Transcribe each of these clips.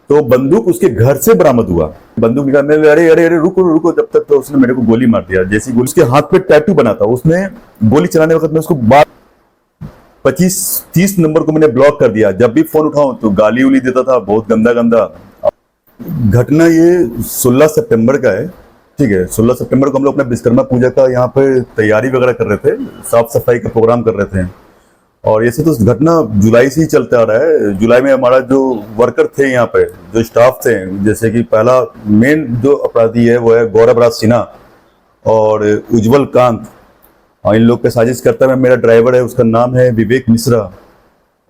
तो बंदूक उसके घर से बरामद हुआ। बंदूक निकालने लगे, अरे अरे अरे रुको रुको, जब तक तो उसने मेरे को गोली मार दिया। जैसी गोली, उसके हाथ पे टैटू बना था, उसने गोली चलाने वक्त में उसको 25-30 नंबर को मैंने ब्लॉक कर दिया। जब भी फोन उठाऊं तो गाली उली देता था, बहुत गंदा गंदा। घटना ये 16 सितंबर का है। ठीक है, 16 सितंबर को हम लोग अपना विश्वकर्मा पूजा का यहाँ पे तैयारी वगैरह कर रहे थे, साफ सफाई का प्रोग्राम कर रहे थे। और ऐसे तो घटना जुलाई से ही चलता आ रहा है। जुलाई में हमारा जो वर्कर थे यहाँ पे, जो स्टाफ थे, जैसे कि पहला मेन जो अपराधी है वो है गौरव राज सिन्हा और उज्जवल कांत, और इन लोग के साजिश करता है। मेरा ड्राइवर है, उसका नाम है विवेक मिश्रा,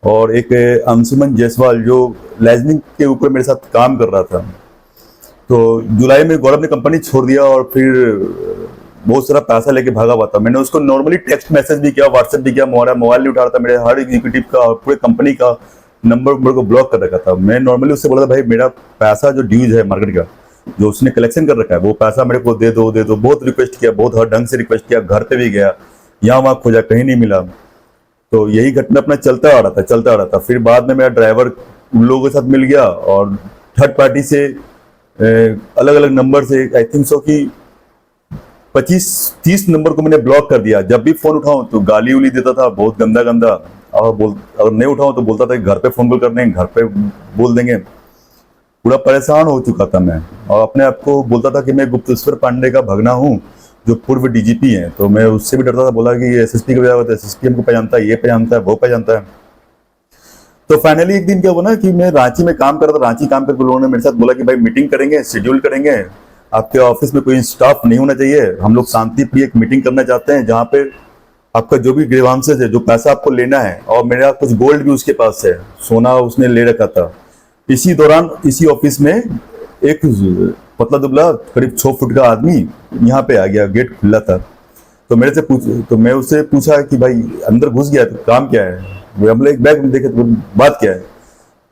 और एक अंशुमन जायसवाल जो लाइजनिंग के ऊपर मेरे साथ काम कर रहा था। तो जुलाई में गौरव ने कंपनी छोड़ दिया और फिर बहुत सारा पैसा लेके भागा हुआ था। मैंने उसको नॉर्मली टेक्स्ट मैसेज भी किया, व्हाट्सएप भी किया, मोबाइल नहीं उठा रहा था। मेरे हर एग्जीक्यूटिव का और पूरे कंपनी का नंबर को ब्लॉक कर रखा था। मैं नॉर्मली उससे बोला था, भाई मेरा पैसा जो ड्यूज है मार्केट का, जो उसने कलेक्शन कर रखा है, वो पैसा मेरे को दे दो दे दो। बहुत रिक्वेस्ट किया, बहुत हर ढंग से रिक्वेस्ट किया, घर पे भी गया, यहाँ वहाँ खोजा, कहीं नहीं मिला। तो यही घटना अपना चलता आ रहा था। फिर बाद में मेरा ड्राइवर उन लोगों के साथ मिल गया और थर्ड पार्टी से अलग अलग नंबर से, आई थिंक सो कि 25-30 नंबर को मैंने ब्लॉक कर दिया। जब भी फोन उठाऊं तो गाली उली देता था, बहुत गंदा गंदा। और अगर नहीं उठाऊं तो बोलता था कि घर पे फोन कॉल कर देंगे, घर पे बोल देंगे। पूरा परेशान हो चुका था मैं, और अपने आप को बोलता था कि मैं गुप्तेश्वर पांडे का भगना हूँ, जो पूर्व डीजीपी हैं। तो मैं उससे भी डरता था। बोला कि एसएसपी का बजाय होता है, एसएसपी हमको पहचानता है, ये पहचानता है, वो पहचानता है। तो फाइनली एक दिन क्या हुआ ना कि मैं रांची में काम कर रहा था। रांची काम करके लोगों ने मेरे साथ बोला कि भाई मीटिंग करेंगे, शेड्यूल करेंगे, आपके ऑफिस में कोई स्टाफ नहीं होना चाहिए, हम लोग शांति प्रिय एक मीटिंग करना चाहते हैं जहाँ पे आपका जो भी ग्रीवांसेस है, जो पैसा आपको लेना है, और मेरा कुछ गोल्ड भी उसके पास है, सोना उसने ले रखा था। इसी दौरान इसी ऑफिस में एक पतला दुबला करीब 6 फुट का आदमी यहाँ पे आ गया, गेट खुला था। तो मेरे से तो मैं उससे पूछा कि भाई अंदर घुस गया तो काम क्या है। वो हम लोग एक बैग देखे तो बात क्या है।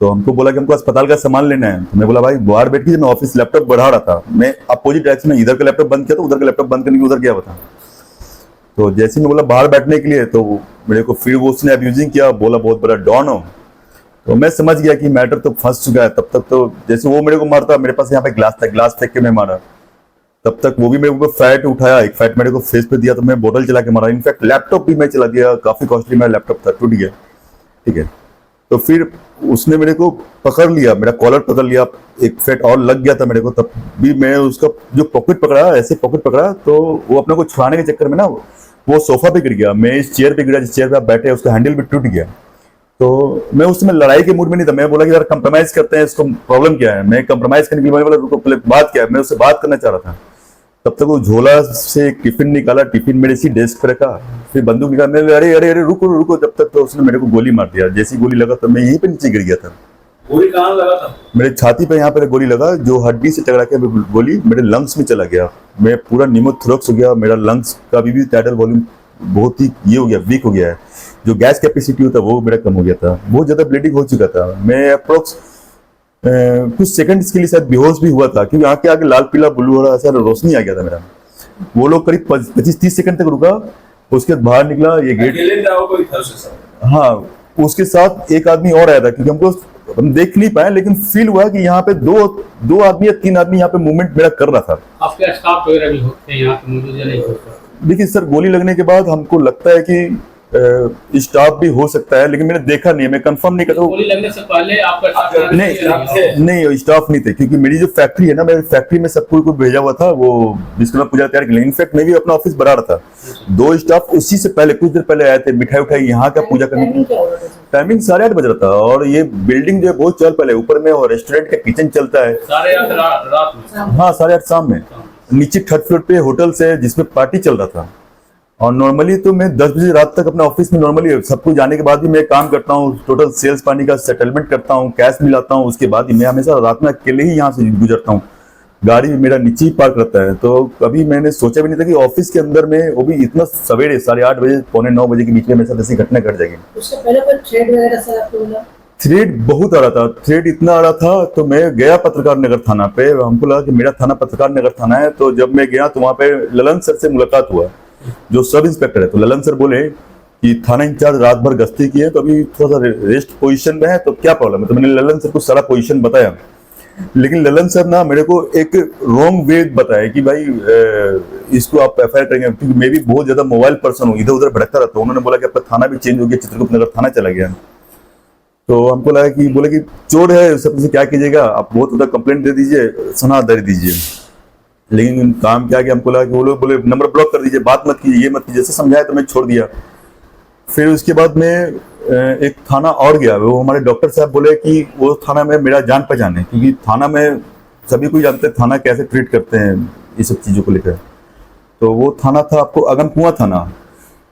तो हमको बोला कि हमको अस्पताल का सामान लेना है। तो मैं बोला भाई बाहर बैठ के, मैं ऑफिस लैपटॉप बढ़ा रहा था, मैं अपोजिट डायरेक्शन में इधर का लैपटॉप बंद किया तो उधर का लैपटॉप बंद करने के उधर गया था। तो जैसे मैं बोला बाहर बैठने के लिए, तो मेरे को फिर वो उसने अब्यूजिंग किया, बोला बहुत बड़ा डॉन हो। तो मैं समझ गया कि मैटर तो फंस चुका है। तब तक तो जैसे वो मेरे को मारता, मेरे पास यहाँ पे ग्लास था, ग्लास फेंक के मैं मारा। तब तक वो भी मेरे को फैट उठाया, एक फैट मेरे को फेस पे दिया, तो मैं बोतल चला के मारा। इनफैक्ट लैपटॉप भी मैं चला दिया, काफी कॉस्टली मेरा लैपटॉप था, टूट गया। ठीक है, तो फिर उसने मेरे को पकड़ लिया, मेरा कॉलर पकड़ लिया, एक फेट और लग गया था मेरे को। तब भी मैं उसका जो पॉकेट पकड़ा, ऐसे पॉकेट पकड़ा, तो वो अपने को छुड़ाने के चक्कर में ना वो सोफा पे गिर गया। मैं इस चेयर पे गिरा, जिस चेयर पे आप बैठे, उसका हैंडल भी टूट गया। तो मैं उस समय लड़ाई के मूड में नहीं था। मैं बोला कि यार कंप्रोमाइज करते हैं, इसको प्रॉब्लम क्या है। मैं कंप्रोमाइज करने के लिए बोला रुको, पहले बात क्या है, मैं उससे बात करना चाह रहा था। तब तक वो झोला से एक टिफिन निकाला, टिफिन मेरे इसी डेस्क पे रखा, फिर बंदूक निकालने लगे, अरे अरे अरे रुको रुको, जब तक तो उसने मेरे को गोली मार दिया। जैसी गोली लगा तो मैं यहीं पे नीचे गिर गया था। गोली कहाँ लगा था? मेरे छाती पे यहाँ पे गोली लगा, जो हड्डी से टकरा के गोली मेरे लंग्स में चला गया। मैं पूरा निमोथोरक्स हो गया, मेरा लंग्स का भी टाइटल वॉल्यूम बहुत ही ये हो गया, वीक हो गया है। जो गैस कैपेसिटी होता है वो मेरा कम हो गया था, बहुत ज्यादा ब्लीडिंग हो चुका था। मैं अप्रोक्स कुछ सेकंड्स के लिए शायद बेहोश भी हुआ था, क्योंकि आंखें आगे लाल पीला ब्लू हो रहा, ऐसा रोशनी आ गया था मेरा। वो लोग करीब 25-30 सेकंड तक रुका, उसके बाद बाहर निकला। ये गेट, हाँ, उसके साथ एक आदमी और आया था, क्योंकि हमको हम देख नहीं पाए, लेकिन फील हुआ कि यहाँ पे दो आदमी या 3 आदमी यहाँ पे मूवमेंट मेरा कर रहा था। आपके स्टाफ वगैरह भी होते हैं यहाँ पे मौजूद या नहीं होते? देखिए सर, गोली लगने के बाद हमको लगता है कि स्टाफ भी हो सकता है, लेकिन मैंने देखा नहीं है, मैं कंफर्म नहीं करता। गोली लगने से पहले आपका नहीं स्टाफ नहीं थे, क्योंकि मेरी जो फैक्ट्री है ना, मेरी फैक्ट्री में सब कुछ भेजा हुआ था, वो विश्वकर्मा पूजा तैयार के लिए। इनफैक्ट मैं भी अपना ऑफिस बढ़ा रहा था। 2 स्टाफ उसी से पहले कुछ देर पहले आए थे, मिठाई उठाई यहाँ का पूजा करने की। टाइमिंग 8:30 बज रहा था, और ये बिल्डिंग जो है बहुत चल पहले, ऊपर में रेस्टोरेंट का किचन चलता है 8:30 रात में। हाँ, 8:30 शाम में। नीचे थर्ड फ्लोर पे होटल्स है जिसमें पार्टी चल रहा था। और नॉर्मली तो मैं 10 बजे रात तक अपने ऑफिस में नॉर्मली सब कुछ जाने के बाद भी मैं काम करता हूँ, टोटल सेल्स पानी का सेटलमेंट करता हूँ, कैश मिलाता हूँ। उसके बाद ही मैं हमेशा रात में अकेले ही यहाँ से गुजरता हूँ, गाड़ी मेरा नीचे ही पार्क रहता है। तो कभी मैंने सोचा भी नहीं था कि ऑफिस के अंदर में, वो भी इतना सवेरे 8:30 बजे, 8:45 बजे के बीच में मेरे साथ ऐसी घटना घट जाएगी। उससे पहले कोई थ्रेड वगैरह सर आपको मिला? थ्रेड बहुत आ रहा था, थ्रेड इतना आ रहा था। तो मैं गया पत्रकार नगर थाना पे, हमको लगा कि मेरा थाना पत्रकार नगर थाना है। तो जब मैं गया तो वहाँ पे ललन सर से मुलाकात हुआ, जो सब इंस्पेक्टर है। तो ललन सर बोले कि थाना इंचार्ज रात भर गश्ती की है, तो अभी थोड़ा सा रेस्ट पोजीशन में है, तो क्या प्रॉब्लम है। तो मैंने ललन सर को सारा पोजीशन बताया। लेकिन ललन सर ना मेरे को एक रॉन्ग वे बताया कि भाई इसको आप एफआईआर करेंगे, क्योंकि मैं भी बहुत ज्यादा मोबाइल पर्सन हूँ, इधर उधर भटकता रहता हूँ। उन्होंने बोला कि आपका थाना भी चेंज हो गया, चित्रगुप्त नगर थाना चला गया। तो हमको लगा कि बोले कि चोर है, सबसे क्या कीजिएगा, आप बहुत ज्यादा कंप्लेंट दे दीजिए, सनादारी दीजिए। लेकिन काम क्या कि हमको लगा कि वो लोग बोले नंबर ब्लॉक कर दीजिए, बात मत कीजिए, ये मत कीजिए, जैसे समझाया तो मैं छोड़ दिया। फिर उसके बाद मैं एक थाना और गया, वो हमारे डॉक्टर साहब बोले कि वो थाना में मेरा जान पहचान है, क्योंकि थाना में सभी कोई जानते हैं थाना कैसे ट्रीट करते हैं ये सब चीज़ों को लेकर। तो वो थाना था आपको अगमकुआं थाना।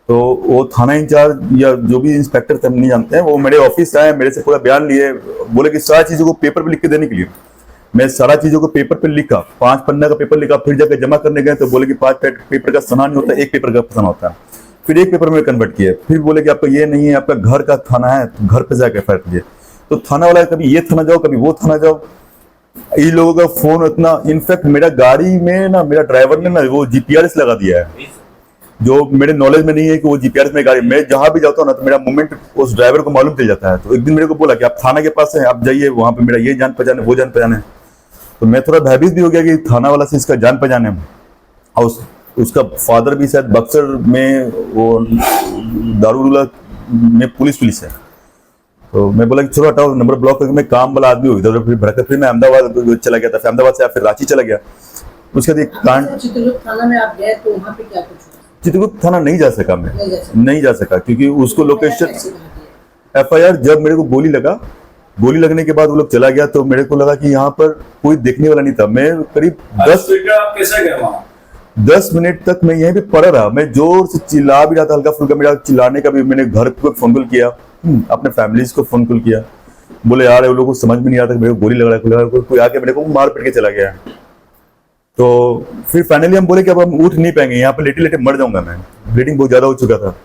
तो वो थाना इंचार्ज या जो भी इंस्पेक्टर थे हम नहीं जानते हैं, वो मेरे ऑफिस आए, मेरे से पूरा बयान लिए, बोले कि सारी चीज़ों को पेपर पे लिख के देने के लिए। मैं सारा चीज़ों को पेपर पे लिखा, 5 पन्ना का पेपर लिखा, फिर जाकर जमा करने गए तो बोले कि 5 पेपर का सना नहीं होता, 1 पेपर का सना होता है। फिर 1 पेपर में कन्वर्ट किया, फिर बोले कि आपका ये नहीं है, आपका घर का थाना है, तो घर पे जाकर एफआईआर कीजिए। तो थाना वाला कभी ये थाना जाओ, कभी वो थाना जाओ, इन लोगों का फोन इतना। इनफैक्ट मेरा गाड़ी में ना मेरा ड्राइवर ने ना वो जीपीआरएस लगा दिया है, जो मेरे नॉलेज में नहीं है कि वो जीपीआरएस में गाड़ी, मैं जहां भी जाता हूँ ना तो मेरा मूवमेंट उस ड्राइवर को मालूम चल जाता है। तो एक दिन मेरे को बोला कि आप थाना के पास हैं, आप जाइए, वहां पे मेरा ये जान पहचान है, वो जान पहचान है। तो मैं थोड़ा भयभीत भी हो गया कि थाना वाला से इसका जान पहचान है, और उसका फादर भी शायद बक्सर में वो दारूला में पुलिस है। तो मैं बोला कि चलो हटाओ, नंबर ब्लॉक करके, मैं काम वाला आदमी हूँ, इधर उधर फिर भड़का। फिर मैं अहमदाबाद चला गया था, फिर अहमदाबाद से फिर रांची चला गया। उसके बाद एक कांड, चित्रगुप्त थाना में आप गए तो वहाँ पे क्या कुछ हुआ? चित्रगुप्त थाना नहीं जा सका मैं, नहीं जा सका। नहीं जा सका क्योंकि उसको लोकेशन, कैसे बना दिया? एफआईआर जब मेरे को गोली लगा, गोली लगने के बाद वो लोग चला गया, तो मेरे को लगा कि यहाँ पर कोई देखने वाला नहीं था। मैं करीब 10 मिनट तक मैं यहीं पे पड़ा रहा। मैं जोर से चिल्ला भी रहा था, हल्का फुल्का। मेरा चिल्लाने का भी मैंने घर पे फोन कॉल किया, अपने फैमिलीज को फोन कॉल किया, बोले यार वो लोगों को समझ में नहीं आता मेरे को गोली लग रहा है, कोई आके मेरे को मार पीट के चला गया। तो फिर फाइनली हम बोले कि अब हम उठ नहीं पाएंगे, यहाँ पे लेटे लेटे मर जाऊंगा मैं, ब्लीडिंग बहुत ज्यादा हो चुका था।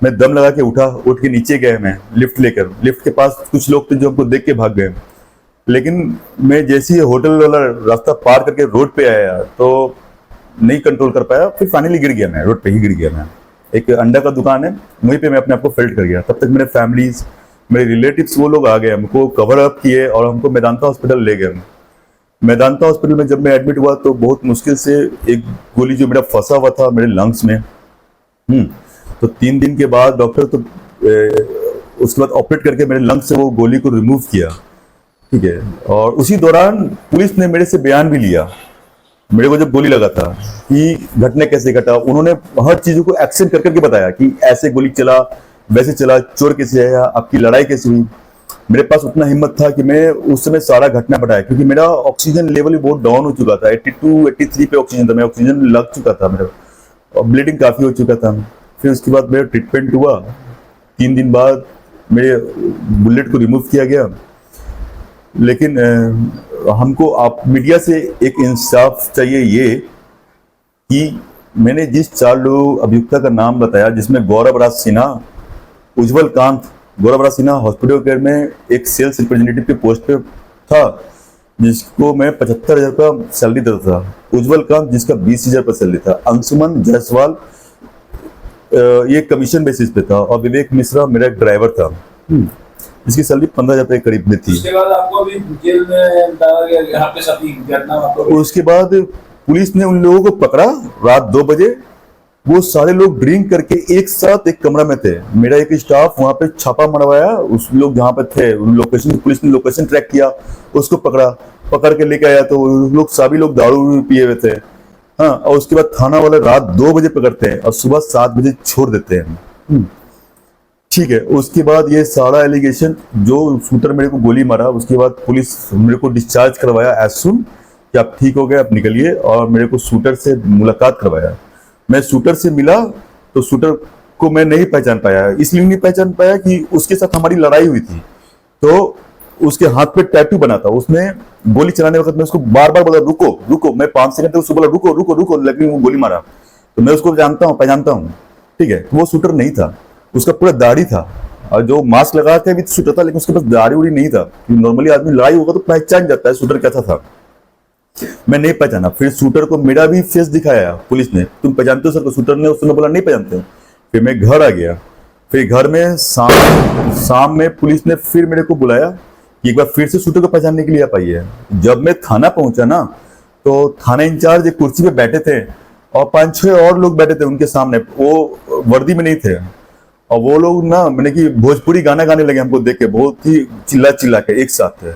मैं दम लगा के उठा, उठ के नीचे गए, मैं लिफ्ट लेकर, लिफ्ट के पास कुछ लोग थे जो हमको देख के भाग गए। लेकिन मैं जैसे ही होटल वाला रास्ता पार करके रोड पे आया तो नहीं कंट्रोल कर पाया, फिर फाइनली गिर गया, मैं रोड पे ही गिर गया। मैं एक अंडा का दुकान है, वहीं पे मैं अपने आप को फेल्ट कर गया। तब तक मेरे फैमिलीज, मेरे रिलेटिव्स, वो लोग आ गए, हमको कवर अप किए और हमको मेदांता हॉस्पिटल ले गए। मेदांता हॉस्पिटल में जब मैं एडमिट हुआ तो बहुत मुश्किल से एक गोली जो मेरा फंसा हुआ था मेरे लंग्स में, तो 3 दिन के बाद डॉक्टर तो उसके बाद ऑपरेट करके मेरे लंग्स से वो गोली को रिमूव किया, ठीक है। और उसी दौरान पुलिस ने मेरे से बयान भी लिया, मेरे को जब गोली लगा था कि घटना कैसे घटा। उन्होंने हर चीजों को एक्शन कर करके बताया कि ऐसे गोली चला, वैसे चला, चोर कैसे आया, आपकी लड़ाई कैसे हुई। मेरे पास उतना हिम्मत था कि मैं उस समय सारा घटना बताया, क्योंकि मेरा ऑक्सीजन लेवल भी बहुत डाउन हो चुका था, 82, 83 पे ऑक्सीजन था, मैं ऑक्सीजन लग चुका था मेरा, और ब्लीडिंग काफी हो चुका था। फिर उसके बाद मेरा ट्रीटमेंट हुआ, 3 दिन बाद मेरे बुलेट को रिमूव किया गया। लेकिन हमको आप मीडिया से एक इंसाफ चाहिए, ये कि मैंने जिस 4 लोग अभियुक्ता का नाम बताया, जिसमें गौरव राज सिन्हा, उज्जवल कांत, गौरव राज सिन्हा हॉस्पिटल केयर में एक सेल्स रिप्रेजेंटेटिव के पोस्ट पे था, जिसको मैं 75,000 का सैलरी देता था। उज्जवल कांत जिसका 20,000 का सैलरी था। अंशुमन जायसवाल ये कमीशन बेसिस पे था, और विवेक मिश्रा मेरा एक ड्राइवर था, जिसकी सैलरी 15,000 के करीब में थी। उसके बाद आपको अभी जेल में डाला गया, यहाँ पे सभी घटना आपको। उसके बाद पुलिस ने उन लोगों को पकड़ा रात 2 बजे। वो सारे लोग ड्रिंक करके एक साथ एक कमरा में थे। मेरा एक स्टाफ वहां पे छापा मरवाया, उस लोग जहाँ पे थे उन लोकेशन, पुलिस ने लोकेशन ट्रैक किया, उसको पकड़ के लेके आया। तो लोग सभी लोग दारू पिए हुए थे, हाँ। और उसके बाद थाना वाले रात 2 बजे पकड़ते हैं और सुबह 7 बजे छोड़ देते हैं, ठीक है। उसके बाद ये सारा एलिगेशन, जो शूटर मेरे को गोली मारा, उसके बाद पुलिस मेरे को डिस्चार्ज करवाया एज सुन कि आप ठीक हो गए, आप निकलिए, और मेरे को शूटर से मुलाकात करवाया। मैं शूटर से मिला तो शूटर को मैं नहीं पहचान पाया, इसलिए नहीं पहचान पाया कि उसके साथ हमारी लड़ाई हुई थी। तो उसके हाथ पे टैटू बना था, उसने गोली चलाने वक्त मैं उसको बार बार बोला रुको रुको, मैं 5 सेकंड तक उसको बोला रुको रुको रुको, लेकिन वो गोली मारा। तो मैं उसको जानता हूँ, पहचानता हूँ, ठीक है। वो शूटर नहीं था, उसका पूरा दाढ़ी था, और जो मास्क लगा के भी शूटर था, लेकिन उसके पास दाढ़ी उड़ी नहीं था। नॉर्मली आदमी लड़ाई होगा तो पहचान जाता है शूटर कैसा था, मैं नहीं पहचाना। फिर शूटर को मेरा भी फेस दिखाया पुलिस ने, तुम पहचानते हो सर को? शूटर ने उस समय बोला नहीं पहचानते। फिर मैं घर आ गया। फिर घर में शाम में पुलिस ने फिर मेरे को बुलाया कि एक बार फिर से शूटर को पहचानने के लिए आप आइए। जब मैं थाना पहुंचा ना, तो थाना इंचार्ज एक कुर्सी पे बैठे थे और 5-6 और लोग बैठे थे उनके सामने, वो वर्दी में नहीं थे, और वो लोग ना मैंने कि भोजपुरी गाना गाने लगे हमको देख के, बहुत ही चिल्ला चिल्ला के एक साथ थे।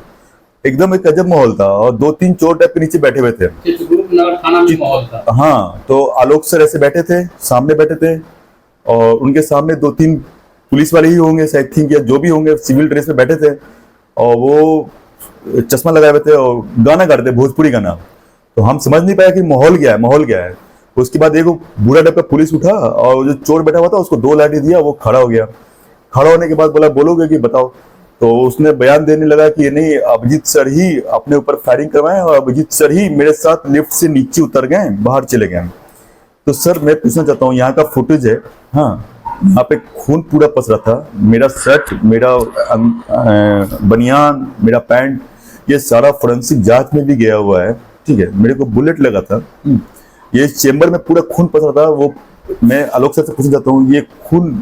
एकदम एक अजब माहौल था, और 2-3 चोर टाइप के नीचे बैठे हुए थे। चित्रकूट नगर थाना में माहौल था। हाँ, तो आलोक सर ऐसे बैठे थे, सामने बैठे थे, और उनके सामने 2-3 पुलिस वाले ही होंगे आई थिंक, या जो भी होंगे सिविल ड्रेस में बैठे थे, और वो चश्मा लगाए हुए थे और गाना गा रहे थे, भोजपुरी गाना। तो हम समझ नहीं पाया कि माहौल क्या है, माहौल क्या है। उसके बाद एक बूढ़ा टाइप का पुलिस उठा, और जो चोर बैठा हुआ था उसको 2 लाठी दिया, वो खड़ा हो गया। खड़ा होने के बाद बोला बोलोगे कि बताओ, तो उसने बयान देने लगा कि ये नहीं, अभिजीत सर ही अपने ऊपर फायरिंग करवाए, और अभिजीत सर ही मेरे साथ लिफ्ट से नीचे उतर गए, बाहर चले गए। तो सर मैं पूछना चाहता हूँ, यहाँ का फुटेज है, हाँ, यहाँ पे खून पूरा पसरा था, मेरा शर्ट, मेरा बनियान, मेरा पैंट, ये सारा फोरेंसिक जांच में भी गया हुआ है, ठीक है। मेरे को बुलेट लगा था, ये चेम्बर में पूरा खून पसरा था। वो मैं आलोक सर से पूछना चाहता हूँ, ये खून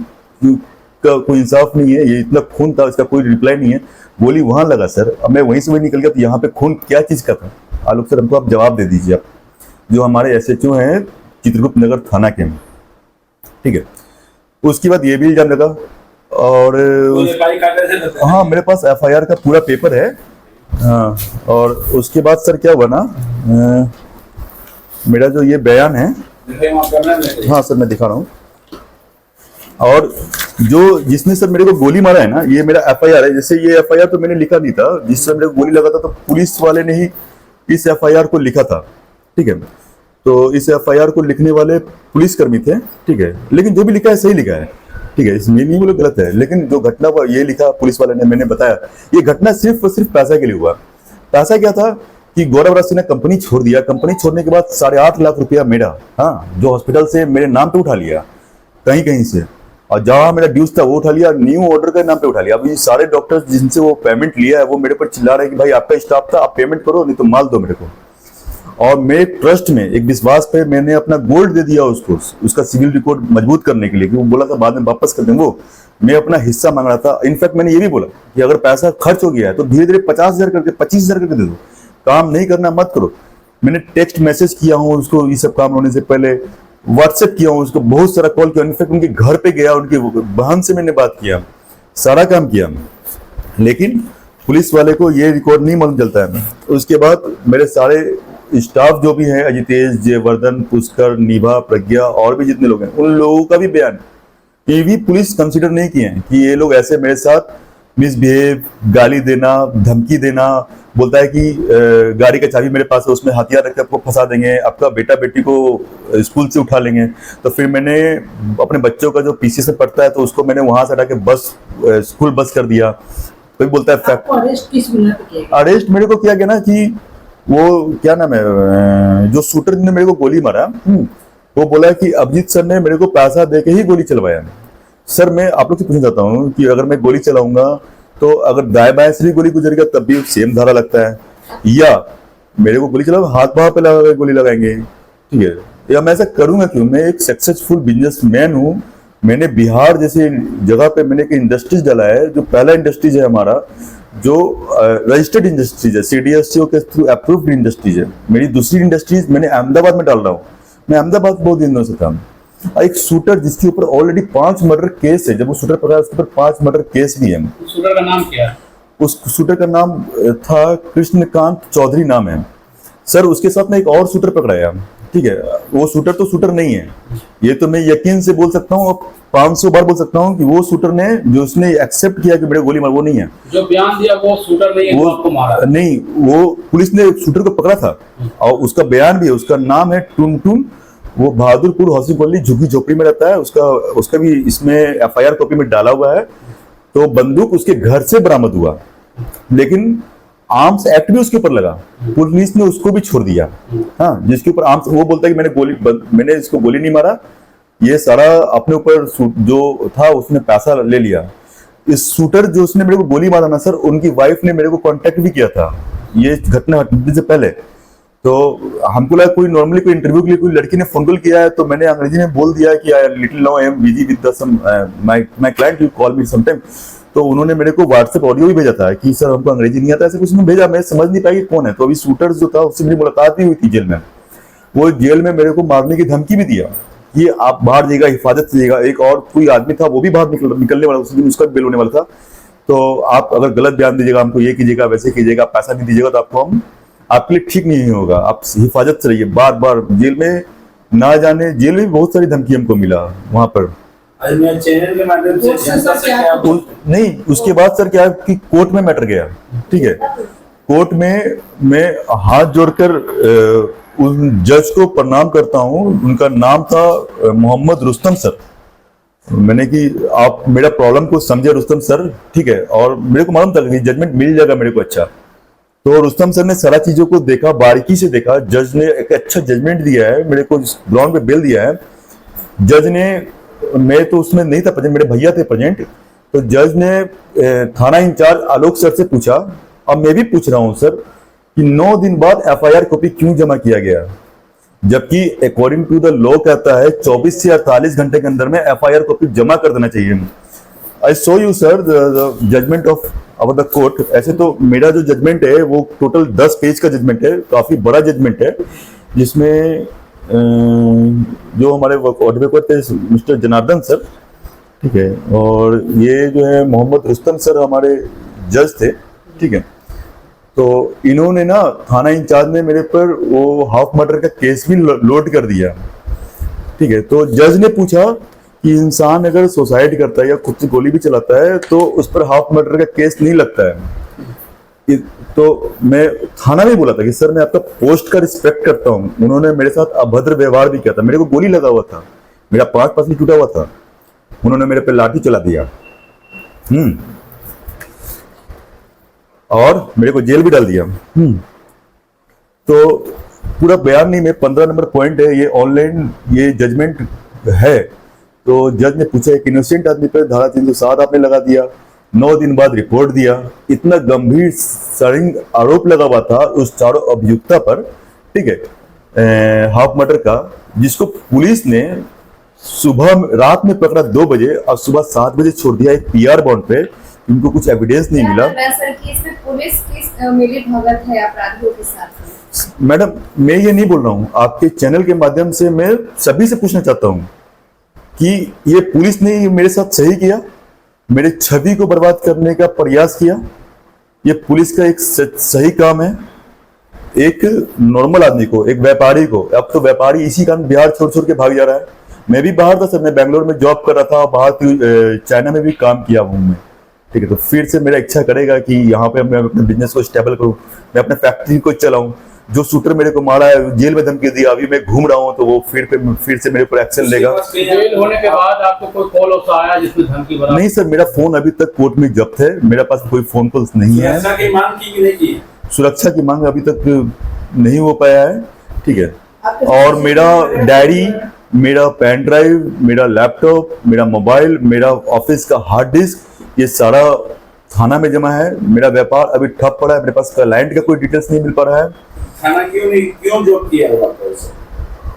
का कोई इंसाफ नहीं है, ये इतना खून था, इसका कोई रिप्लाई नहीं है। गोली वहां लगा सर, अब मैं वहीं से वहीं निकल गया, तो यहाँ पे खून क्या चीज का था? आलोक सर हमको आप जवाब दे दीजिए, आप जो हमारे SHO हैं चित्रगुप्त नगर थाना के, ठीक है। उसके बाद ये भी इल्जाम लगा, और हाँ, मेरे पास FIR का पूरा पेपर है, हाँ। और उसके बाद सर क्या हुआ ना, मेरा जो ये बयान है, हाँ सर मैं दिखा रहा हूँ, और जो जिसने सर मेरे को गोली मारा है ना, ये मेरा FIR है। जैसे ये FIR तो मैंने लिखा नहीं था, जिससे मेरे को गोली लगा था, तो पुलिस वाले ने ही इस FIR को लिखा था, ठीक है। तो इस FIR को लिखने वाले पुलिसकर्मी थे, ठीक है। लेकिन जो भी लिखा है सही लिखा है, ठीक है, इसमें नहीं बोलो गलत है। लेकिन जो घटना हुआ ये लिखा पुलिस वाले ने, मैंने बताया ये घटना सिर्फ और सिर्फ पैसा के लिए हुआ। पैसा क्या था कि गौरव राज सिंह ने कंपनी छोड़ दिया, कंपनी छोड़ने के बाद 8.5 लाख रुपया मेरा, हाँ, जो हॉस्पिटल से मेरे नाम पे उठा लिया कहीं कहीं से, और जहां मेरा ड्यूज था वो उठा लिया, न्यू ऑर्डर के नाम पे उठा लिया। अब ये सारे डॉक्टर्स जिनसे वो पेमेंट लिया है, वो मेरे पर चिल्ला रहे हैं कि भाई आपका स्टाफ था, आप पेमेंट करो, नहीं तो माल दो मेरे को। और मैं ट्रस्ट में एक विश्वास पे मैंने अपना गोल्ड दे दिया उसको, उसका सिविल रिकॉर्ड मजबूत करने के लिए, कि वो बोला था बाद में वापस कर देंगे। वो मैं अपना हिस्सा मांग रहा था। इनफैक्ट मैंने ये भी बोला कि अगर पैसा खर्च हो गया है तो धीरे धीरे 50,000 करके 25,000 करके दे दो, काम नहीं करना मत करो। मैंने टेक्स्ट मैसेज किया हूँ उसको, ये सब काम होने से पहले व्हाट्सएप किया हूँ उसको, बहुत सारा कॉल किया, इनफैक्ट उनके घर पे गया, उनकी बहन से मैंने बात किया, सारा काम किया, लेकिन पुलिस वाले को ये रिकॉर्ड नहीं मालूम चलता है। उसके बाद मेरे सारे स्टाफ जो भी है, अजितेश, जयवर्धन, पुष्कर, निभा, प्रज्ञा और भी जितने लोग हैं, उन लोगों का भी बयान ये भी पुलिस कंसीडर नहीं किए हैं कि ये लोग ऐसे मेरे साथ मिसबिहेव, गाली देना, धमकी देना, बोलता है कि गाड़ी का चाबी मेरे पास है, उसमें हथियार रख के आपको फंसा देंगे, आपका बेटा बेटी को स्कूल से उठा लेंगे। तो फिर मैंने अपने बच्चों का जो पीछे से पढ़ता है तो उसको मैंने वहां से हटा के बस स्कूल बस कर दिया। तो बोलता है अरेस्ट किस बिना पे किया गया? अरेस्ट मेरे को किया गया ना कि वो क्या नाम है, जो शूटर ने मेरे को गोली मारा, वो बोला कि अभिजीत सर ने मेरे को पैसा दे के ही गोली चलवाया। सर मैं आप लोग से पूछना चाहता हूँ कि अगर मैं गोली चलाऊंगा तो अगर दाएं बाएं से भी गोली गुजरेगा तब भी सेम धारा लगता है, या मेरे को गोली चलाओ हाथ बाह पे लगा गोली लगाएंगे, ठीक है, या मैं ऐसा करूंगा क्यों? मैं एक सक्सेसफुल बिजनेसमैन हूँ, मैंने बिहार जैसे जगह पे मैंने एक इंडस्ट्रीज डाला है, जो पहला इंडस्ट्रीज है हमारा, जो रजिस्टर्ड इंडस्ट्रीज है, CDSCO के थ्रू अप्रूव्ड इंडस्ट्रीज है। मेरी दूसरी इंडस्ट्रीज मैंने अहमदाबाद में डाल रहा हूँ, मैं अहमदाबाद बहुत दिनों से था। एक शूटर जिसके ऊपर ऑलरेडी 5 मर्डर केस है, जब वो शूटर पकड़ा उसके ऊपर 5 मर्डर केस भी है। शूटर का नाम क्या है? उस शूटर का नाम था कृष्णकांत चौधरी नाम है। सर उसके साथ में एक और शूटर पकड़ाया, ठीक है, वो शूटर तो शूटर नहीं है, ये तो मैं यकीन से बोल सकता हूँ, 500 बार बोल सकता हूँ कि वो शूटर ने जो उसने एक्सेप्ट किया कि मेरे गोली मार, वो नहीं है। जो बयान दिया वो शूटर नहीं है, वो आपको मारा नहीं, वो पुलिस ने शूटर को पकड़ा था और उसका बयान भी है, उसका नाम है टुनटुन, वो बहादुरपुर हौसीपल्ली झुग्गी झोपड़ी में रहता है, उसका भी इसमें FIR कॉपी में डाला हुआ है। तो बंदूक उसके घर से बरामद हुआ, लेकिन आर्म्स एक्ट भी उसके ऊपर लगा, पुलिस ने उसको भी छोड़ दिया। हाँ, जिसके ऊपर आर्म्स, वो बोलता है कि मैंने इसको गोली नहीं मारा, ये सारा अपने ऊपर जो था उसने पैसा ले लिया। इस शूटर जो उसने मेरे को गोली मारा ना सर, उनकी वाइफ ने मेरे को कांटेक्ट भी किया था ये घटना घटने से पहले। तो हमको लगा कोई नॉर्मली कोई इंटरव्यू के लिए कोई लड़की ने फोन कॉल किया है, तो मैंने अंग्रेजी में बोल दिया कि I little now I am busy with some my client, you call me sometime. तो उन्होंने मेरे को व्हाट्सएप ऑडियो भी भेजा था कि सर हमको अंग्रेजी नहीं आता, ऐसे कुछ उन्होंने भेजा, मैं समझ नहीं पाई कि कौन है। तो अभी शूटर जो था उससे मेरी मुलाकात भी हुई थी जेल में, वो जेल में मेरे को मारने की धमकी भी दिया कि आप बाहर जाइएगा, हिफाजत से जाइएगा। एक और कोई आदमी था वो भी बाहर निकलने वाला, उस दिन उसका बेल होने वाला था, तो आप अगर गलत बयान दीजिएगा, हमको ये कीजिएगा, वैसे कीजिएगा, पैसा नहीं दीजिएगा तो आपको हम आपके लिए ठीक नहीं होगा, आप हिफाजत से रहिए। बार बार जेल में ना जाने, जेल में भी बहुत सारी धमकी हमको मिला वहां पर। चैनल के माध्यम से जनता से क्या नहीं, उसके बाद सर क्या कि कोर्ट में मैटर गया, ठीक है। कोर्ट में मैं हाथ जोड़कर उन जज को प्रणाम करता हूँ। उनका नाम था मोहम्मद रुस्तम सर। मैंने कि आप मेरा प्रॉब्लम को समझे रुस्तम सर, ठीक है, और मेरे को मालूम था कि जजमेंट मिल जाएगा मेरे को अच्छा। तो रुस्तम सर ने सारा चीजों को देखा, बारीकी से देखा। जज ने एक अच्छा जजमेंट दिया है मेरे को, ग्राउंड पे बेल दिया है जज ने। मैं तो उसमें नहीं था प्रेजेंट, मेरे भैया थे प्रेजेंट। तो जज ने थाना इंचार्ज आलोक सर से पूछा, अब मैं भी पूछ रहा हूं सर, कि 9 दिन बाद एफआईआर कॉपी क्यों जमा किया गया, जबकि अकॉर्डिंग टू द लॉ कहता है 24 से 48 घंटे के अंदर में एफआईआर कॉपी जमा कर देना चाहिए। I show you sir the judgement of our the court. ऐसे तो मेरा जो जजमेंट है वो टोटल 10 पेज का जजमेंट है, काफी बड़ा जजमेंट है, जिसमें जो हमारे एडवोकेट थे मिस्टर जनार्दन सर, ठीक है, और ये जो है मोहम्मद रुस्तम सर हमारे जज थे, ठीक है। तो इन्होंने ना थाना इंचार्ज ने मेरे पर वो हाफ मर्डर का केस भी लोड कर दिया, ठीक है। तो जज ने पूछा कि इंसान अगर सुसाइड करता है या खुद से गोली भी चलाता है तो उस पर हाफ मर्डर का केस नहीं लगता है। तो मैं थाना में बोला था कि सर मैं आपका पोस्ट का रिस्पेक्ट करता हूँ, उन्होंने मेरे साथ अभद्र व्यवहार भी किया था, मेरे को गोली लगा हुआ था, मेरा 5 पसली टूटा हुआ था, उन्होंने मेरे पे लाठी चला दिया, और मेरे को जेल भी डाल दिया। तो पूरा बयान नहीं, में 15 नंबर पॉइंट है, ये ऑनलाइन ये जजमेंट है। तो जज ने पूछा एक इनोसेंट आदमी पर धारा 307 आपने लगा दिया, 9 दिन बाद रिपोर्ट दिया। इतना गंभीर सड़िंग आरोप लगा हुआ था उस चारों अभियुक्ता पर, ठीक है, हाफ मर्डर का, जिसको पुलिस ने रात में पकड़ा 2 बजे और सुबह 7 बजे छोड़ दिया एक पीआर बॉन्ड पे। इनको कुछ एविडेंस नहीं मिला। सर कि इसमें पुलिस की मिली भगत है अपराधियों के साथ। मैडम मैं ये नहीं बोल रहा हूँ, आपके चैनल के माध्यम से मैं सभी से पूछना चाहता हूँ कि ये पुलिस ने मेरे साथ सही किया, मेरे छवि को बर्बाद करने का प्रयास किया, ये पुलिस का एक सही काम है। एक नॉर्मल आदमी को, एक व्यापारी को, अब तो व्यापारी इसी कारण बिहार छोड़ छोड़ के भाग जा रहा है। मैं भी बाहर था सर, मैं बैंगलोर में जॉब कर रहा था, बाहर चाइना में भी काम किया हूँ मैं, ठीक है। तो फिर से मेरा इच्छा करेगा कि यहाँ पे मैं अपने बिजनेस को स्टेबल करूँ, मैं अपने फैक्ट्री को चलाऊं। जो शूटर मेरे को मारा है, जेल में धमकी दी, अभी मैं घूम रहा हूँ, तो वो फिर से मेरे ऊपर एक्शन लेगा। जेल होने के बाद आपको कोई कॉल आया जिसमें धमकी भरा? नहीं सर, मेरा फोन अभी तक कोर्ट में जब्त है, मेरे पास कोई फोन कॉल नहीं है। सुरक्षा की मांग की नहीं की? सुरक्षा की मांग अभी तक नहीं हो पाया है, ठीक है। और मेरा डायरी, मेरा पेन ड्राइव, मेरा लैपटॉप, मेरा मोबाइल, मेरा ऑफिस का हार्ड डिस्क, ये सारा थाना में जमा है। मेरा व्यापार अभी ठप पड़ा है, मेरे पास क्लाइंट का कोई डिटेल्स नहीं मिल पा रहा है। थाना क्यों जॉब किया हुआ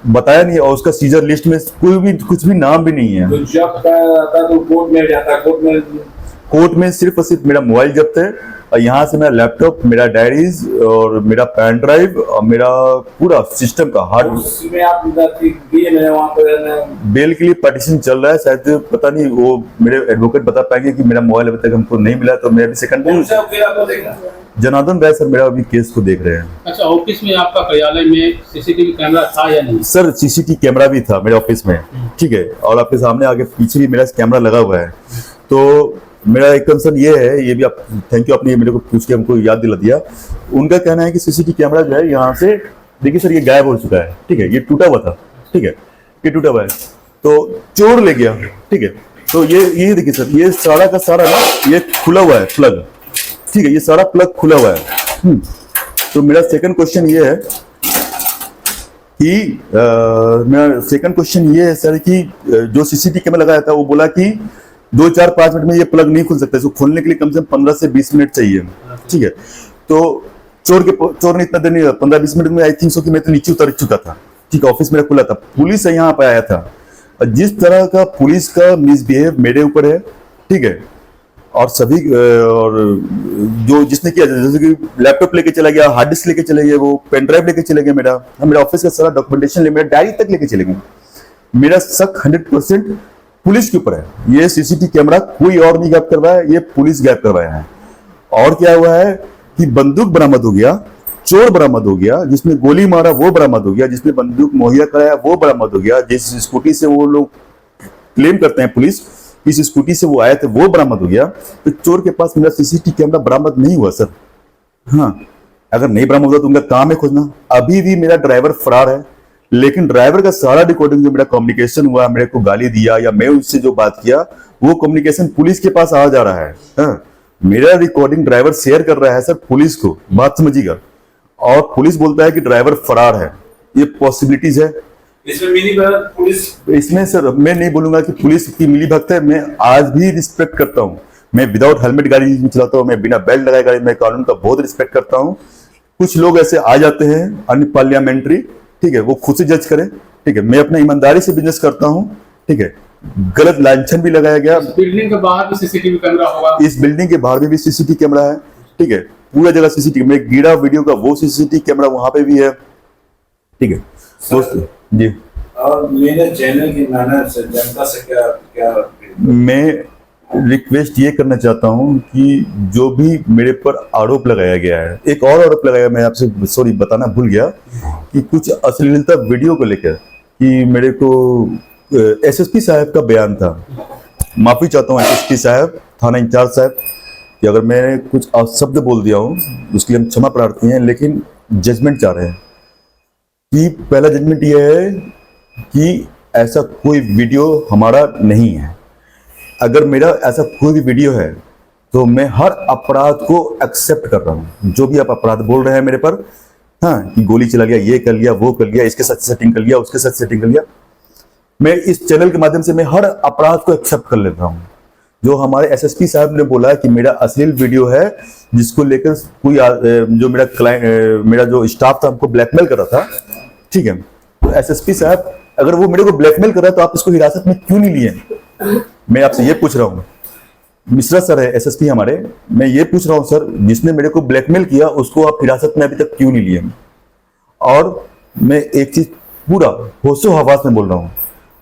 बताया नहीं, और उसका सीजर लिस्ट में कुछ भी नाम भी नहीं है। तो जब आता तो कोर्ट में जाता, कोर्ट में सिर्फ और सिर्फ मेरा मोबाइल जब्त है, और यहाँ से मेरा लैपटॉप, मेरा डायरीज और मेरा पेन ड्राइव और मेरा पूरा सिस्टम का हार्ड। बेल के लिए पटिशन चल रहा है, शायद पता नहीं, वो मेरे एडवोकेट बता पाएंगे कि मेरा मोबाइल अभी तक हमको नहीं मिला। तो मैं अभी सेकंड जनार्दन राय सर मेरा अभी केस को देख रहे हैं। अच्छा, ऑफिस में आपका कार्यालय में सीसीटीवी कैमरा था या नहीं? सर सीसीटीवी कैमरा भी था मेरे ऑफिस में, ठीक है, और आपके सामने आगे पीछे भी मेरा कैमरा लगा हुआ है। तो मेरा एक कंसर्न ये है, ये भी आप थैंक यू, आपने मेरे को पूछ के हमको याद दिला दिया। उनका कहना है कि सीसीटीवी कैमरा जो है यहाँ से, देखिए सर ये गायब हो चुका है, ठीक है, ये टूटा हुआ था, ठीक है, ये टूटा हुआ है, तो चोर ले गया, ठीक है। तो ये देखिए सर, ये सारा का सारा ना ये खुला हुआ है प्लग, ठीक है, ये सारा प्लग खुला हुआ है। तो मेरा सेकंड क्वेश्चन ये है कि मेरा सेकंड क्वेश्चन ये है सर कि जो सीसीटीवी कैमरा लगाया था वो बोला कि 2-4-5 मिनट में ये प्लग नहीं खुल सकता, इसको खोलने के लिए कम से कम 15 से 20 मिनट चाहिए, ठीक है। तो चोर ने इतना देर नहीं, 15-20 मिनट में आई थिंक सो कि मैं तो नीचे उतर चुका था, ठीक है, ऑफिस मेरा खुला था, पुलिस यहाँ पे आया था। और जिस तरह का पुलिस का मिसबिहेव मेरे ऊपर है, ठीक है, और सभी और जो जिसने किया, जैसे कि लैपटॉप लेके चला गया, हार्ड डिस्क लेके चले गए, वो पेन ड्राइव लेके चले गए, मेरा ऑफिस का सारा डॉक्यूमेंटेशन मेरा डायरी तक लेके चले गए। मेरा शक 100% पुलिस के ऊपर है। ये सीसीटीवी कैमरा कोई और नहीं गायब करवाया, ये पुलिस गायब करवाया है। और क्या हुआ है कि बंदूक बरामद हो गया, चोर बरामद हो गया, जिसने गोली मारा वो बरामद हो गया, जिसने बंदूक मुहैया कराया वो बरामद हो गया, जिस स्कूटी से वो लोग क्लेम करते हैं पुलिस इस स्कूटी से वो आए थे वो बरामद हो गया। तो चोर के पास मेरा सीसीटीवी कैमरा बरामद नहीं हुआ सर। हाँ, अगर नहीं बरामद हुआ तो उनका काम है खोजना। अभी भी मेरा ड्राइवर फरार है, लेकिन ड्राइवर का सारा रिकॉर्डिंग जो मेरा कम्युनिकेशन हुआ, मेरे को गाली दिया या मैं उससे जो बात किया, वो कम्युनिकेशन पुलिस के पास आ जा रहा है। हाँ, मेरा रिकॉर्डिंग ड्राइवर शेयर कर रहा है सर पुलिस को, बात समझिएगा। और पुलिस बोलता है कि ड्राइवर फरार है। ये पॉसिबिलिटीज है। इसमें मिली भगत पुलिस, इसमें सर मैं नहीं बोलूंगा कि पुलिस की मिली भगत है। मैं आज भी रिस्पेक्ट करता हूँ। मैं विदाउट हेलमेट गाड़ी चलाता हूँ, मैं बिना बेल्ट लगाए गाड़ी, मैं कानून का बहुत रिस्पेक्ट करता हूँ। कुछ लोग ऐसे आ जाते हैं अनपार्लियामेंट्री, ठीक है, वो खुद से जज करें, ठीक है। मैं अपना ईमानदारी से बिजनेस करता हूँ, ठीक है। गलत लांछन भी लगाया गया। बिल्डिंग के बाहर भी सीसीटीवी कैमरा होगा। इस बिल्डिंग के बाहर भी सीसीटीवी कैमरा है, ठीक है। पूरा जगह सीसीटीवी, मैं गिरा वीडियो का वो सीसीटीवी कैमरा वहां पे भी है, ठीक है दोस्त जी। और मेरे चैनल की नाना से जनता से क्या क्या मैं रिक्वेस्ट ये करना चाहता हूँ कि जो भी मेरे पर आरोप लगाया गया है, एक और आरोप लगाया, मैं आपसे सॉरी बताना भूल गया कि कुछ अश्लीलता वीडियो को लेकर कि मेरे को एसएसपी साहब का बयान था। माफी चाहता हूँ एसएसपी साहब, थाना इंचार्ज साहब, कि अगर मैंने कुछ शब्द बोल दिया हूँ उसके लिए हम क्षमा प्रार्थी हैं, लेकिन जजमेंट चाह रहे हैं कि पहला जजमेंट ये है कि ऐसा कोई वीडियो हमारा नहीं है। अगर मेरा ऐसा कोई भी वीडियो है तो मैं हर अपराध को एक्सेप्ट कर रहा हूँ। जो भी आप अपराध बोल रहे हैं मेरे पर, हाँ, कि गोली चला गया, ये कर लिया, वो कर लिया, इसके साथ सेटिंग कर लिया, उसके साथ सेटिंग कर लिया, मैं इस चैनल के माध्यम से मैं हर अपराध को एक्सेप्ट कर लेता हूँ। जो हमारे एसएसपी साहब ने बोला कि मेरा अश्लील वीडियो है जिसको लेकर कोई जो मेरा क्लाइंट, मेरा जो स्टाफ था हमको ब्लैकमेल कर रहा था, ठीक है। तो एसएसपी साहब अगर वो मेरे को ब्लैकमेल कर रहा है तो आप इसको हिरासत में क्यों नहीं लिए? मैं आपसे ये पूछ रहा हूँ। मिश्रा सर है एसएसपी हमारे, मैं ये पूछ रहा हूँ सर, जिसने मेरे को ब्लैकमेल किया उसको आप हिरासत में अभी तक क्यों नहीं लिए? और मैं एक चीज पूरा होशो हवास में बोल रहा हूँ,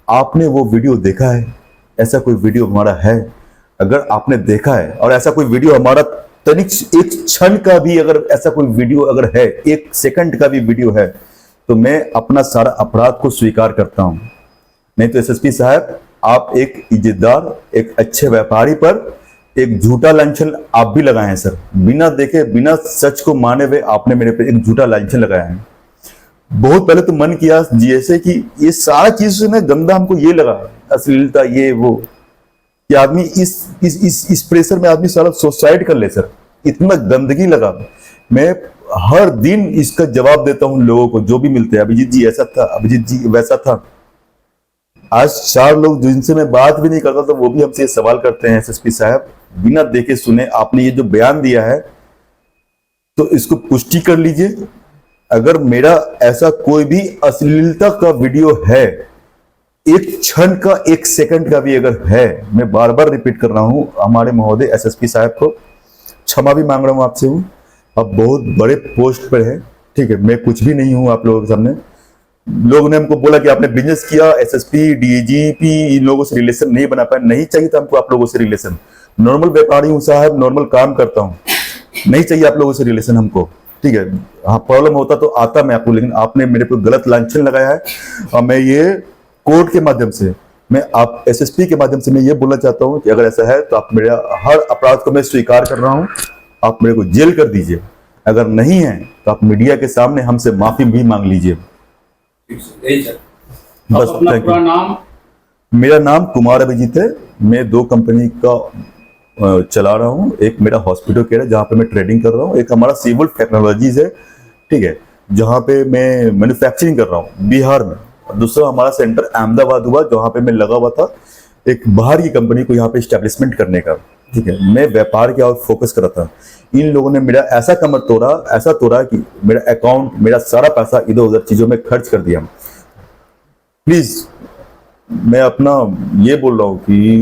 आपने वो वीडियो देखा है? ऐसा कोई वीडियो हमारा है? अगर आपने देखा है और ऐसा कोई वीडियो हमारा तनिक एक क्षण का भी अगर ऐसा कोई वीडियो अगर है, एक सेकंड का भी वीडियो है, तो मैं अपना सारा अपराध को स्वीकार करता हूं। नहीं तो एसएसपी साहब, आप एक इज्जतदार, एक अच्छे व्यापारी पर एक झूठा लांछन आप भी लगाए हैं सर। बिना देखे, बिना सच को माने हुए आपने मेरे पे एक झूठा लांछन लगाया है। बहुत पहले तो मन किया जैसे कि ये सारा चीज ना गंदा हमको ये लगा, अश्लीलता ये वो, कि आदमी इस प्रेशर में आदमी सारा सुसाइड कर ले सर, इतना गंदगी लगा। मैं हर दिन इसका जवाब देता हूं लोगों को जो भी मिलते हैं, अभिजीत जी ऐसा था, अभिजीत जी वैसा था। आज 4 लोग जिनसे मैं बात भी नहीं करता था वो भी हमसे सवाल करते हैं, एसएसपी साहब बिना देखे सुने आपने ये जो बयान दिया है तो इसको पुष्टि कर लीजिए। अगर मेरा ऐसा कोई भी अश्लीलता का वीडियो है, एक क्षण का, एक सेकंड का भी अगर है, मैं बार बार रिपीट कर रहा हूं, हमारे महोदय एसएसपी साहब को क्षमा भी मांग रहा हूं आपसे। हूं आप बहुत बड़े पोस्ट पर है, ठीक है, मैं कुछ भी नहीं हूं आप लोगों के सामने। लोगों ने हमको बोला कि आपने बिजनेस किया, एसएसपी डीजीपी इन लोगों से रिलेशन नहीं बना पाया। नहीं चाहिए था हमको आप लोगों से रिलेशन, नॉर्मल व्यापारी हूं साहब, नॉर्मल काम करता हूं, नहीं चाहिए आप लोगों से रिलेशन हमको, ठीक है। हाँ, प्रॉब्लम होता तो आता मैं आपको, लेकिन आपने मेरे को गलत लांछन लगाया है। और मैं ये कोर्ट के माध्यम से, मैं आप एसएसपी के माध्यम से मैं ये बोलना चाहता हूं कि अगर ऐसा है तो आप मेरा हर अपराध को मैं स्वीकार कर रहा हूं, आप मेरे को जेल कर दीजिए। अगर नहीं है तो आप मीडिया के सामने हमसे माफी भी मांग लीजिए। बस, अपना पूरा नाम? मेरा नाम कुमार अभिजीत है। मैं 2 कंपनी का चला रहा हूँ। एक मेरा हॉस्पिटल केयर है जहाँ पे मैं ट्रेडिंग कर रहा हूँ, एक हमारा सिविल टेक्नोलॉजीज है, ठीक है, जहाँ पे मैं मैन्युफैक्चरिंग कर रहा हूँ बिहार में। दूसरा हमारा सेंटर अहमदाबाद हुआ जहाँ पे मैं लगा हुआ था एक बाहर की कंपनी को यहाँ पे स्टैब्लिशमेंट करने का, ठीक है। मैं व्यापार के और फोकस कर रहा था। इन लोगों ने मेरा ऐसा कमर तोड़ा, ऐसा तोड़ा कि मेरा अकाउंट, मेरा सारा पैसा इधर उधर चीजों में खर्च कर दिया। प्लीज मैं अपना ये बोल रहा हूँ कि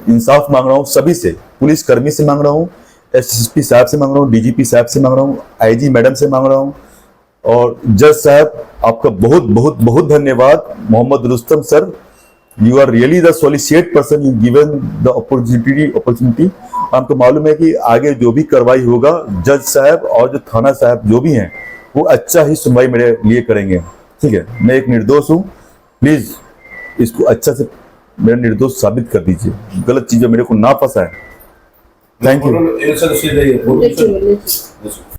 इंसाफ मांग रहा हूँ सभी से पुलिस कर्मी से मांग रहा हूँ, एसएसपी साहब से मांग रहा हूँ, डीजीपी साहब से मांग रहा हूँ, आईजी मैडम से मांग रहा हूँ, और जज साहब आपका बहुत बहुत बहुत धन्यवाद। Mohammad Rustam sir, you are really the solicit person, you given the opportunity. हमको मालूम है कि आगे जो भी कार्रवाई होगा, जज साहब और जो थाना साहब जो भी हैं वो अच्छा ही सुनवाई मेरे लिए करेंगे। ठीक है, मैं एक निर्दोष हूँ, प्लीज इसको अच्छा से मेरा निर्दोष साबित कर दीजिए, गलत चीजों मेरे को ना फंसाए। Thank you. लिखिए, लिखिए।